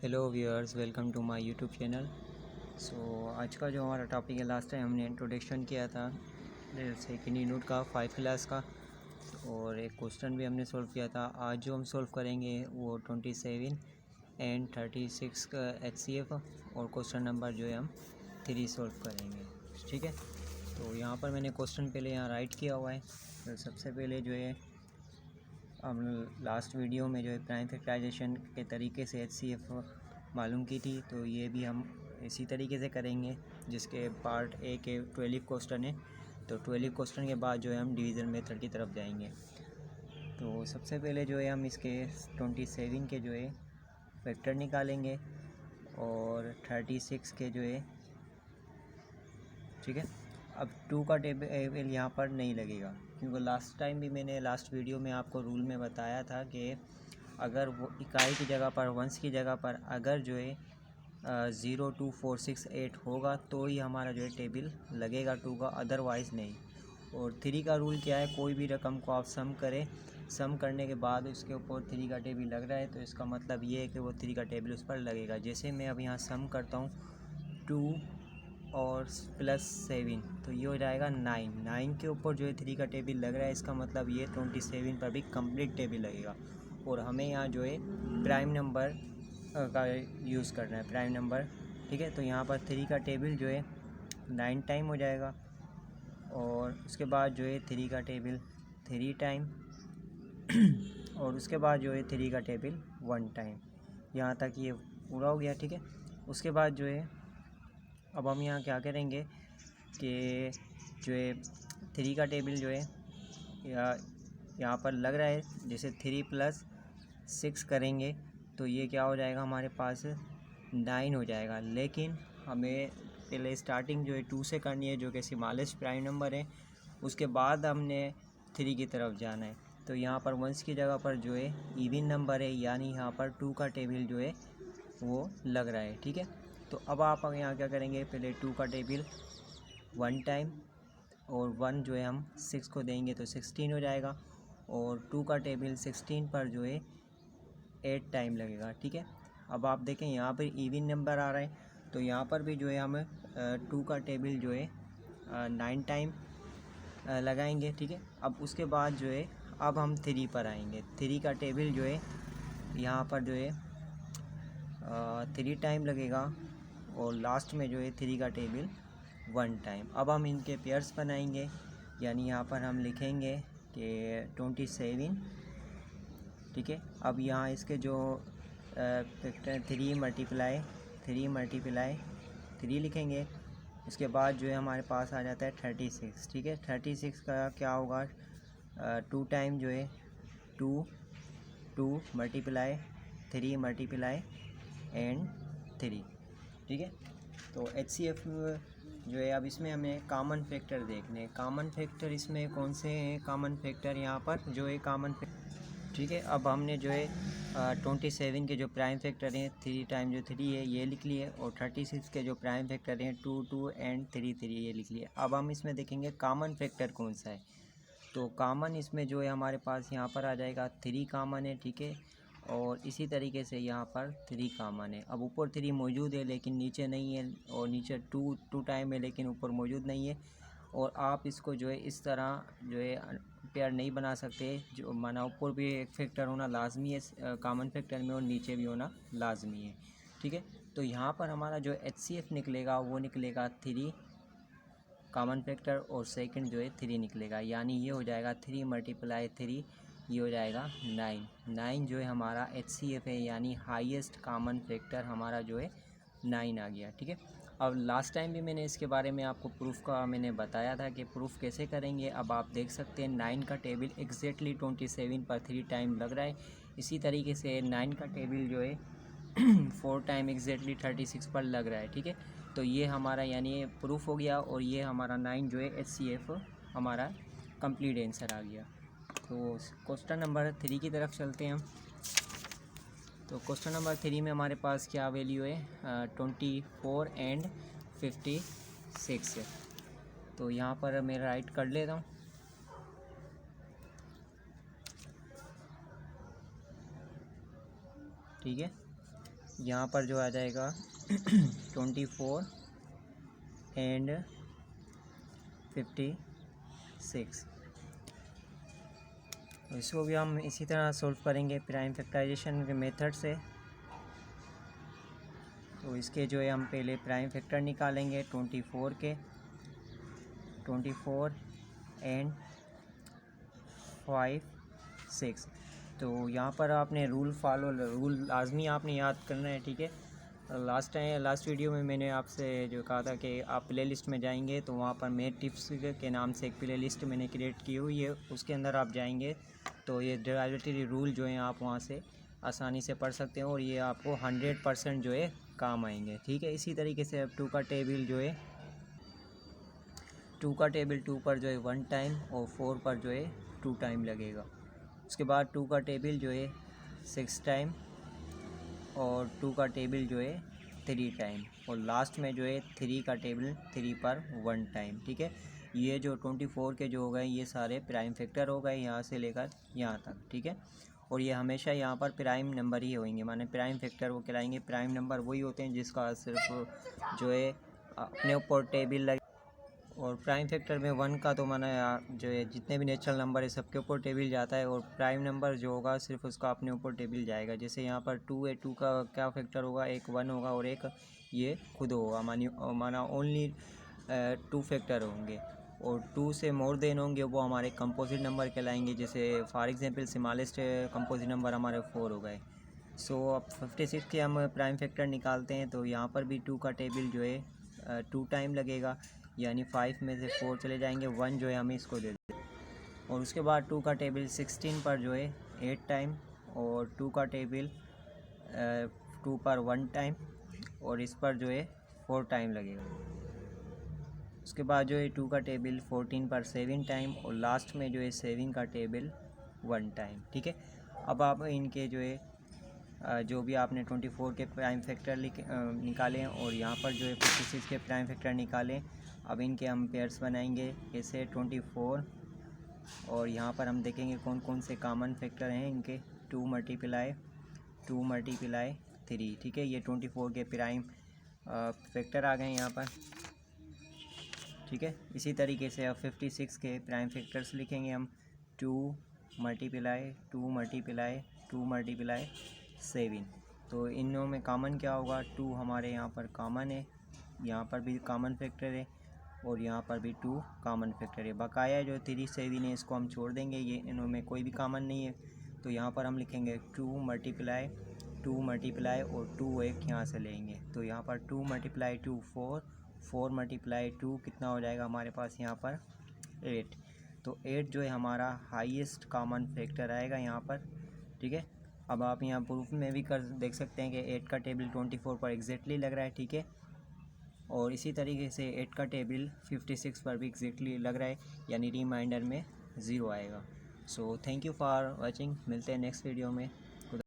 Hello viewers, welcome to my YouTube channel. आज का जो हमारा टॉपिक है, लास्ट टाइम हमने इंट्रोडक्शन किया था सेकेंड यूनिट का 5 क्लास का, और एक क्वेश्चन भी हमने सॉल्व किया था। आज जो हम सॉल्व करेंगे वो 27 एंड 36 का HCF और क्वेश्चन नंबर जो है हम 3 सॉल्व करेंगे। ठीक है, तो यहाँ पर मैंने क्वेश्चन पहले यहाँ राइट किया हुआ है। तो सबसे पहले जो है हम लास्ट वीडियो में जो है प्राइम फैक्टराइजेशन के तरीके से HCF मालूम की थी, तो ये भी हम इसी तरीके से करेंगे, जिसके पार्ट ए के 12 क्वेश्चन है। तो 12 क्वेश्चन के बाद जो है हम डिवीज़न मेथड की तरफ जाएंगे। तो सबसे पहले जो है हम इसके 27 के जो है फैक्टर निकालेंगे और 36 के जो है, ठीक है। अब 2 का टेबल यहाँ पर नहीं लगेगा, क्योंकि लास्ट टाइम भी मैंने लास्ट वीडियो में आपको रूल में बताया था कि अगर वो इकाई की जगह पर, वंश की जगह पर अगर जो है 0, 2, 4, 6, 8 होगा तो ही हमारा जो है टेबल लगेगा 2 का, अदरवाइज़ नहीं। और 3 का रूल क्या है, कोई भी रकम को आप सम करें, सम करने के बाद उसके ऊपर 3 का टेबल लग रहा है तो इसका मतलब ये है कि वो 3 का टेबल उस पर लगेगा। जैसे मैं अब यहाँ सम करता हूँ 2 और +7, तो ये हो जाएगा 9 के ऊपर जो है 3 का टेबल लग रहा है, इसका मतलब ये 27 पर भी कंप्लीट टेबल लगेगा। और हमें यहाँ जो है प्राइम नंबर का यूज़ करना है, प्राइम नंबर। ठीक है, तो यहाँ पर 3 का टेबल जो है 9 टाइम हो जाएगा, और उसके बाद जो है 3 का टेबल 3 टाइम और उसके बाद जो है 3 का टेबल 1 टाइम। यहाँ तक ये पूरा हो गया। ठीक है, उसके बाद जो है अब हम यहाँ क्या करेंगे कि जो है 3 का टेबल जो है यहाँ पर लग रहा है, जैसे 3 + 6 करेंगे तो ये क्या हो जाएगा, हमारे पास 9 हो जाएगा। लेकिन हमें पहले स्टार्टिंग जो है 2 से करनी है, जो कि स्मॉलेस्ट प्राइम नंबर है। उसके बाद हमने 3 की तरफ जाना है। तो यहाँ पर वंश की जगह पर जो है इवन नंबर है, यानी यहाँ पर 2 का टेबल जो है वो लग रहा है। ठीक है, तो अब आप यहाँ क्या करेंगे, पहले 2 का टेबल 1 टाइम, और 1 जो है हम 6 को देंगे तो 16 हो जाएगा, और 2 का टेबल 16 पर जो है 8 टाइम लगेगा। ठीक है, अब आप देखें यहाँ पर इवन नंबर आ रहा है, तो यहाँ पर भी जो है हम 2 का टेबल जो है 9 टाइम लगाएंगे। ठीक है, अब उसके बाद जो है अब हम 3 पर आएंगे। 3 का टेबल जो है यहाँ पर जो है 3 टाइम लगेगा, और लास्ट में जो है 3 का टेबल 1 टाइम। अब हम इनके पेयर्स बनाएंगे, यानी यहाँ पर हम लिखेंगे कि 27। ठीक है, अब यहाँ इसके जो फैक्टर 3 मल्टीप्लाई 3 लिखेंगे। उसके बाद जो है हमारे पास आ जाता है 36। ठीक है, 36 का क्या होगा, 2 टाइम जो है 2 मल्टीप्लाई 3 मल्टीप्लाई एंड 3। ठीक है, तो HCF जो है, अब इसमें हमें कॉमन फैक्टर देखने हैं। कॉमन फैक्टर इसमें कौन से हैं, कॉमन फैक्टर यहाँ पर जो है कॉमन। ठीक है, अब हमने जो है 27 के जो प्राइम फैक्टर हैं 3 टाइम जो 3 है ये लिख लिए, और 36 के जो प्राइम फैक्टर हैं 2, 2 एंड 3, 3 ये लिख लिए। अब हम इसमें देखेंगे कॉमन फैक्टर कौन सा है। तो कॉमन इसमें जो है हमारे पास यहाँ पर आ जाएगा 3 कॉमन है। ठीक है, और इसी तरीके से यहाँ पर 3 कॉमन है। अब ऊपर 3 मौजूद है लेकिन नीचे नहीं है, और नीचे 2 टाइम है लेकिन ऊपर मौजूद नहीं है। और आप इसको जो है इस तरह जो है पेयर नहीं बना सकते, जो माना ऊपर भी एक फैक्टर होना लाजमी है कॉमन फैक्टर में, और नीचे भी होना लाजमी है। ठीक है, तो यहाँ पर हमारा जो HCF निकलेगा वो निकलेगा 3 कॉमन फैक्टर, और सेकंड जो है 3 निकलेगा, यानी ये हो जाएगा 3 × 3, ये हो जाएगा 9 जो है हमारा HCF है, यानी हाईएस्ट कॉमन फैक्टर हमारा जो है 9 आ गया। ठीक है, अब लास्ट टाइम भी मैंने इसके बारे में आपको प्रूफ का मैंने बताया था कि प्रूफ कैसे करेंगे। अब आप देख सकते हैं 9 का टेबल एग्जैक्टली 27 पर 3 टाइम लग रहा है। इसी तरीके से 9 का टेबल जो है 4 टाइम एग्जैक्टली 36 पर लग रहा है। ठीक है, तो ये हमारा यानी प्रूफ हो गया, और ये हमारा 9 जो है HCF हमारा कंप्लीट आंसर आ गया। तो क्वेश्चन नंबर 3 की तरफ चलते हैं हम। तो क्वेश्चन नंबर 3 में हमारे पास क्या वैल्यू है, 24 एंड 56 है। तो यहाँ पर मैं राइट कर लेता हूँ। ठीक है, यहाँ पर जो आ जाएगा 24 एंड 56। तो इसको भी हम इसी तरह सोल्व करेंगे प्राइम फैक्टराइजेशन के मेथड से। तो इसके जो है हम पहले प्राइम फैक्टर निकालेंगे 24 के, 24 एंड 5 6। तो यहाँ पर आपने रूल लाजमी आपने याद करना है, ठीक है। लास्ट वीडियो में मैंने आपसे जो कहा था कि आप प्ले लिस्ट में जाएंगे तो वहाँ पर मेथ टिप्स के नाम से एक प्ले लिस्ट मैंने क्रिएट की हुई है, उसके अंदर आप जाएंगे तो ये डेरिवेटिव रूल जो है आप वहाँ से आसानी से पढ़ सकते हैं और ये आपको 100% जो है काम आएंगे, ठीक है। इसी तरीके से अब 2 का टेबल जो है 2 का टेबल 2 पर जो है 1 टाइम और 4 पर जो है 2 टाइम लगेगा। उसके बाद 2 का टेबल जो है 6 टाइम और 2 का टेबल जो है 3 टाइम और लास्ट में जो है 3 का टेबल 3 पर 1 टाइम, ठीक है। ये जो 24 के जो हो गए ये सारे प्राइम फैक्टर हो गए यहाँ से लेकर यहाँ तक, ठीक है। और ये हमेशा यहाँ पर प्राइम नंबर ही होंगे, माने प्राइम फैक्टर वो कहलाएंगे। प्राइम नंबर वही होते हैं जिसका सिर्फ जो है अपने ऊपर टेबल लगे, और प्राइम फैक्टर में 1 का तो माना जो है जितने भी नेचुरल नंबर है सबके ऊपर टेबल जाता है, और प्राइम नंबर जो होगा सिर्फ उसका अपने ऊपर टेबल जाएगा। जैसे यहाँ पर 2 है, 2 का क्या फैक्टर होगा, एक 1 होगा और एक ये खुद होगा, माना ओनली 2 फैक्टर होंगे, और 2 से मोर देन होंगे वो हमारे कंपोजिट नंबर कहलाएंगे। जैसे for example smallest composite number हमारे 4 हो गए। सो अब 56 के हम प्राइम फैक्टर निकालते हैं तो यहाँ पर भी 2 का टेबल जो है 2 टाइम लगेगा, यानी 5 में से 4 चले जाएंगे, 1 जो है हमें इसको दे दें। और उसके बाद 2 का टेबल 16 पर जो है 8 टाइम और 2 का टेबल 2 पर 1 टाइम और इस पर जो है 4 टाइम लगेगा। उसके बाद जो है 2 का टेबल 14 पर 7 टाइम और लास्ट में जो है 7 का टेबल 1 टाइम, ठीक है। अब आप इनके जो है जो भी आपने 24 के प्राइम फैक्टर निकालें और यहाँ पर जो है 56 के प्राइम फैक्टर निकालें। अब इनके हम पेयर्स बनाएंगे, जैसे 24 और यहाँ पर हम देखेंगे कौन कौन से कॉमन फैक्टर हैं इनके। 2 मल्टीप्लाई 3, ठीक है। ये 24 के प्राइम फैक्टर आ गए यहाँ पर, ठीक है। इसी तरीके से अब 56 के प्राइम फैक्टर्स लिखेंगे हम। 2 मल्टीप्लाई 7। तो इनों में कॉमन क्या होगा, 2 हमारे यहाँ पर कॉमन है, यहाँ पर भी कॉमन फैक्टर है और यहाँ पर भी 2 कॉमन फैक्टर है। बकाया जो 3 7 है इसको हम छोड़ देंगे, ये इनों में कोई भी कॉमन नहीं है। तो यहाँ पर हम लिखेंगे 2 मल्टीप्लाई और 2 एक यहाँ से लेंगे। तो यहाँ पर 2 मल्टीप्लाई 2 4 मल्टीप्लाई 2 कितना हो जाएगा हमारे पास यहाँ पर 8। तो 8 जो है हमारा हाईएस्ट कॉमन फैक्टर आएगा यहाँ पर, ठीक है। अब आप यहाँ प्रूफ में भी कर देख सकते हैं कि 8 का टेबल 24 पर एग्जैक्टली लग रहा है, ठीक है। और इसी तरीके से 8 का टेबल 56 पर भी एग्जैक्टली लग रहा है, यानी रिमाइंडर में 0 आएगा। So thank you for watching, मिलते हैं नेक्स्ट वीडियो में।